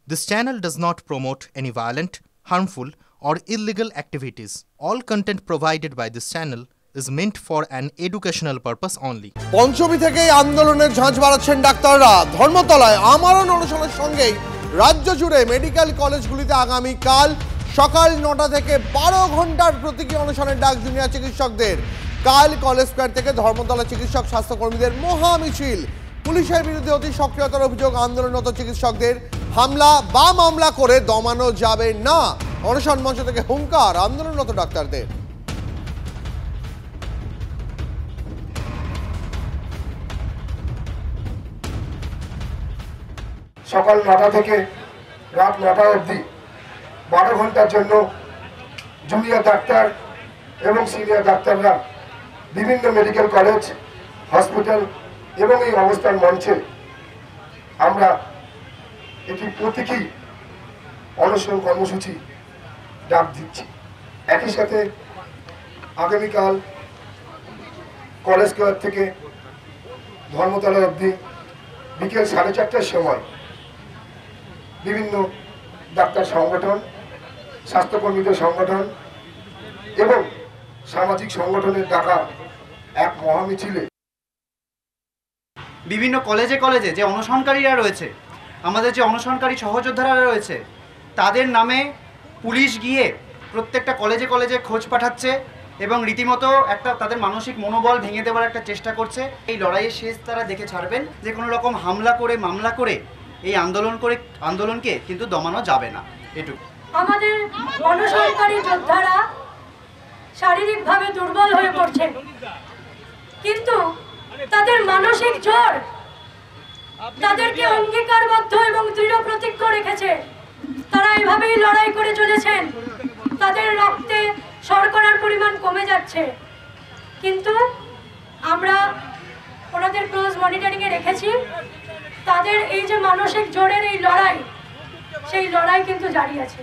This channel does not promote any violent, harmful, or illegal activities. All content provided by this channel is meant for an educational purpose only. পঞ্চমী থেকেই আন্দোলনের ঝাঁঝ বাড়াচ্ছেন ডাক্তাররা। ধর্মতলায় আমরণ অনশনের সঙ্গেই রাজ্য জুড়ে মেডিকেল কলেজগুলিতে আগামীকাল সকাল 9টা থেকে 12 ঘন্টার প্রতীকী অনশনের ডাক জুনিয়র চিকিৎসকদের। কাল কলেজ স্কয়ার থেকে ধর্মতলা চিকিৎসক স্বাস্থ্যকর্মীদের মহা মিছিল। পুলিশের বিরুদ্ধে অতি সক্রিয়তার অভিযোগ, আন্দোলনরত চিকিৎসকদের হামলা বা মামলা করে দমানো যাবে না। অনশন মঞ্চ থেকে হুঙ্কার আন্দোলনরত ডাক্তারদের। সকাল 9টা থেকে রাত 9টা অবধি 12 ঘন্টার জন্য জুনিয়র ডাক্তার এবং সিনিয়র ডাক্তাররা বিভিন্ন মেডিকেল কলেজ, হসপিটাল এবং এই অবস্থান মঞ্চে আমরা একটি প্রতীকী অনশন কর্মসূচি ডাক দিচ্ছি। একই সাথে আগামীকাল কলেজ স্কয়ার থেকে ধর্মতলা অবধি বিকেল 4:30টার সময় বিভিন্ন ডাক্তার সংগঠন, স্বাস্থ্যকর্মীদের সংগঠন এবং সামাজিক সংগঠনের ডাকা এক মহামিছিলে বিভিন্ন কলেজে কলেজে যে অনশনকারীরা রয়েছে, আমাদের যে অনশনকারী সহযোদ্ধারা রয়েছে, তাদের নামে পুলিশ গিয়ে প্রত্যেকটা কলেজে কলেজে খোঁজ পাঠাচ্ছে এবং রীতিমতো একটা তাদের মানসিক মনোবল ভেঙে দেওয়ার একটা চেষ্টা করছে। এই লড়াইয়ের শেষ তারা দেখে ছাড়বেন যে কোনো রকম হামলা করে মামলা করে এই আন্দোলনকে কিন্তু দমানো যাবে না। এটুকু। আমাদের অনশনকারী যোদ্ধারা শারীরিকভাবে দুর্বল হয়ে পড়ছে, কিন্তু তাদের মানসিক জোর তাদেরকে অঙ্গীকারবদ্ধ এবং দৃঢ় প্রতিজ্ঞ রেখেছে। তারা এইভাবেই লড়াই করে চলেছেন। তাদের রক্তে শর্করার পরিমাণ কমে যাচ্ছে, কিন্তু আমরা ওনাদের ক্লোজ মনিটরিংয়ে রেখেছি। তাদের এই যে মানসিক জোরের এই লড়াই, সেই লড়াই কিন্তু জারি আছে।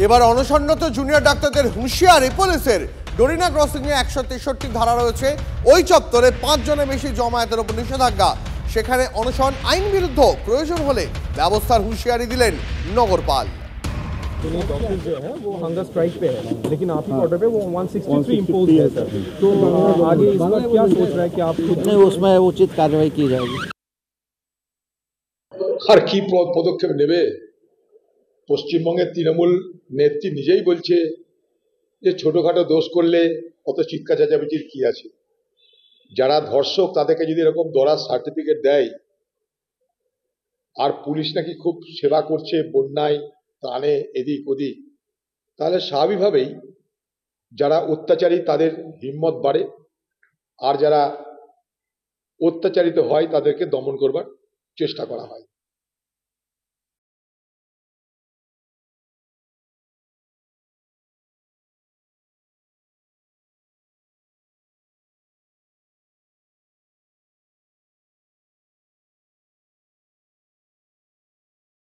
এবার অনশনরত জুনিয়র ডাক্তারদের হুঁশিয়ারি পুলিশের। ডোরিনা ক্রসিং এ 163 ধারা রয়েছে। ওই চত্বরে 5 জনের বেশি জমায়েতের উপর নিষেধাজ্ঞা। সেখানে অনশন আইন বিরুদ্ধ, প্রয়োজন হলে ব্যবস্থার হুঁশিয়ারি দিলেন নগরপাল। डॉक्टर्स जो है वो हंगर स्ट्राइक पे है, लेकिन आप ही ऑर्डर पे वो 163 इम्पोज है सर। तो आगे इस पर क्या सोच रहा है कि आप नहीं उसमें उचित कार्रवाई की जाएगी। আর কি পদক্ষেপ নেবে? পশ্চিমবঙ্গের তৃণমূল নেত্রী নিজেই বলছে যে ছোটখাটো দোষ করলে অত চিৎকার চেঁচামেচির কি আছে। যারা ধর্ষক তাদেরকে যদি এরকম দরাজ সার্টিফিকেট দেয়, আর পুলিশ নাকি খুব সেবা করছে বন্যায় ত্রাণে এদিক ওদিক, তাহলে স্বাভাবিকভাবেই যারা অত্যাচারী তাদের হিম্মত বাড়ে, আর যারা অত্যাচারিত হয় তাদেরকে দমন করবার চেষ্টা করা হয়।